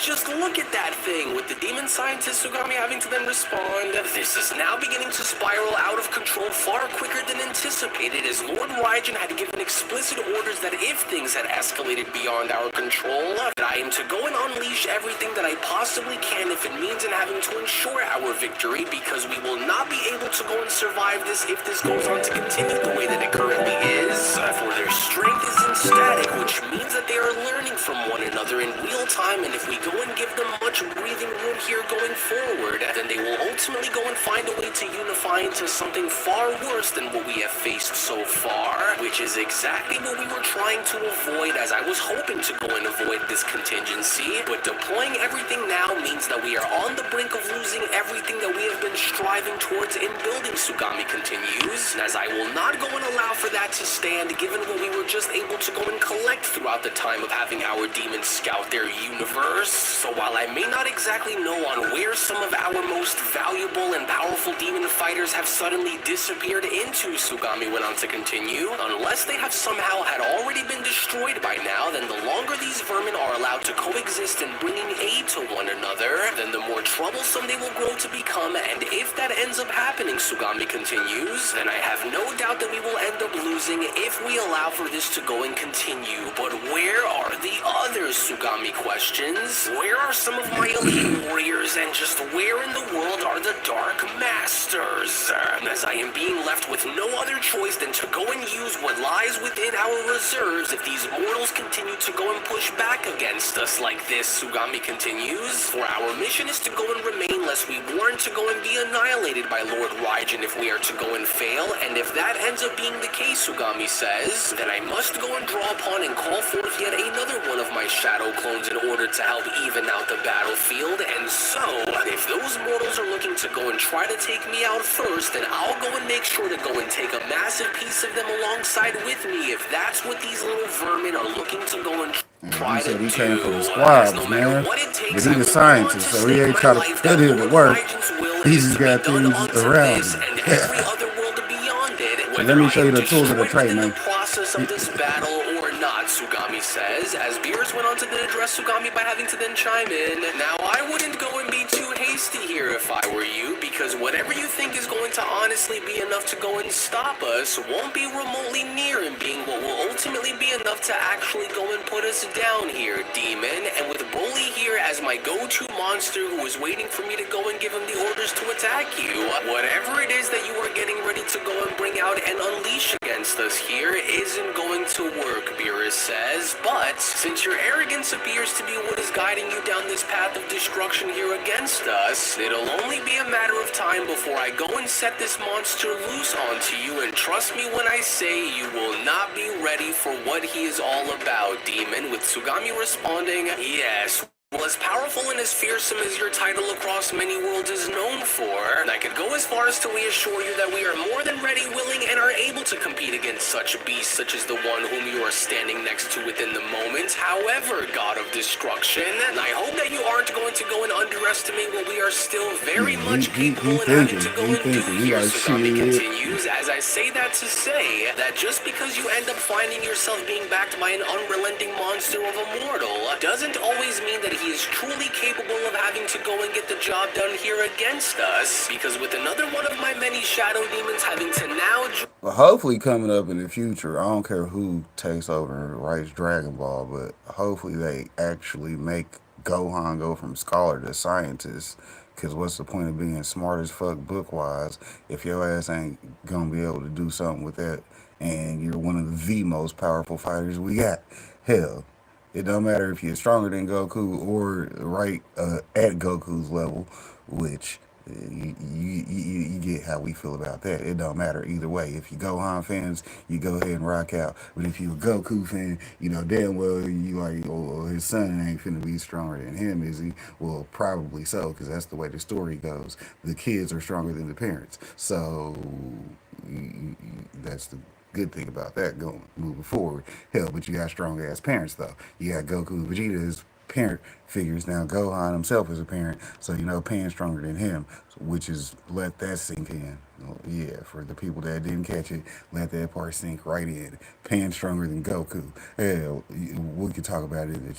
just look at that thing, with the demon scientist Sugami having to then respond. This is now beginning to spiral out of control far quicker than anticipated, as Lord Raijin had given explicit orders that if things had escalated beyond our control, that I am to go and unleash everything that I possibly can if it means in having to ensure our victory, because we will not be able to go and survive this if this goes on to continue the way that it currently is. For their strength isn't static, which means that they are learning from one another in real time, and if we go and give them much breathing room here going forward, then they will ultimately go and find a way to unify into something far worse than what we have faced so far, which is exactly what we were trying to avoid, as I was hoping to go and avoid this contingency. But deploying everything now means that we are on the brink of losing everything that we have been striving towards in building, Sugami continues, as I will not go and allow for that to stand, given what we were just able to go and collect throughout the time of having our demons scout their universe. So while I may not exactly know on where some of our most valuable and powerful demon fighters have suddenly disappeared into, Sugami went on to continue, unless they have somehow had already been destroyed by now, then the longer these vermin are allowed to coexist and bringing aid to one another, then the more troublesome they will grow to become, and if that ends up happening, Sugami continues, then I have no doubt that we will end up losing if we allow for this to go and continue. But where are the others, Sugami questions? Where are some of my elite warriors, and just where in the world are the Dark Masters? As I am being left with no other choice than to go and use what lies within our reserves if these mortals continue to go and push back against us like this, Sugami continues. For our mission is to go and remain, lest we warn to go and be annihilated by Lord Raijin if we are to go and fail, and if that ends up being the case, Sugami says, then I must go and draw upon and call forth yet another one of my shadow clones in order to help even out the battlefield. And so, if those mortals are looking to go and try to take me out first, then I'll go and make sure to go and take a massive piece of them alongside with me, if that's what these little vermin are looking to go and try to do. He came from the squads, man. But he's a scientist, so he ain't trying to put in the work. He just got things around him. So let me show you the tools of the trade, man. Process of this battle or not, Sugami says, as Beers went on to then address Sugami by having to then chime in. Now, I wouldn't go and be too hasty here if I were you, because whatever you think is going to honestly be enough to go and stop us won't be remotely near in being what will ultimately be enough to actually go and put us down here, Demon. And with Bully here as my go-to monster who is waiting for me to go and give him the orders to attack you, whatever it is that you are getting ready to go and bring out and unleash against us here isn't going to work, Beerus says. But since your arrogance appears to be what is guiding you down this path of destruction here against us, it'll only be a matter of time before I go and set this monster loose onto you, and trust me when I say you will not be ready for what he is all about, Demon, with Sugami responding, yes. Well, as powerful and as fearsome as your title across many worlds is known for, I could go as far as to reassure you that we are more than ready, willing, and are able to compete against such beasts such as the one whom you are standing next to within the moment. However, God of Destruction, I hope that you aren't going to go and underestimate what we are still very much capable of having to go and do here, Sugami continues, as I say that to say that just because you end up finding yourself being backed by an unrelenting monster of a mortal doesn't always mean that he is truly capable of having to go and get the job done here against us, because with another one of my many shadow demons having to now... Well, hopefully coming up in the future, I don't care who takes over and writes Dragon Ball, but hopefully they actually make Gohan go from scholar to scientist, because what's the point of being smart as fuck book-wise if your ass ain't gonna be able to do something with that, and you're one of the most powerful fighters we got? Hell, it don't matter if you're stronger than Goku or right at Goku's level, which you get how we feel about that. It don't matter either way. If you Gohan fans, you go ahead and rock out. But if you a Goku fan, you know damn well you like, oh, his son ain't finna be stronger than him, is he? Well, probably so, because that's the way the story goes. The kids are stronger than the parents. So that's the good thing about that moving forward. Hell, but you got strong ass parents though. You got Goku and Vegeta as parent figures. Now Gohan himself is a parent, so you know Pan's stronger than him, which is, let that sink in. Yeah, for the people that didn't catch it, let that part sink right in. Pan's stronger than Goku. Hell, we could talk about it in the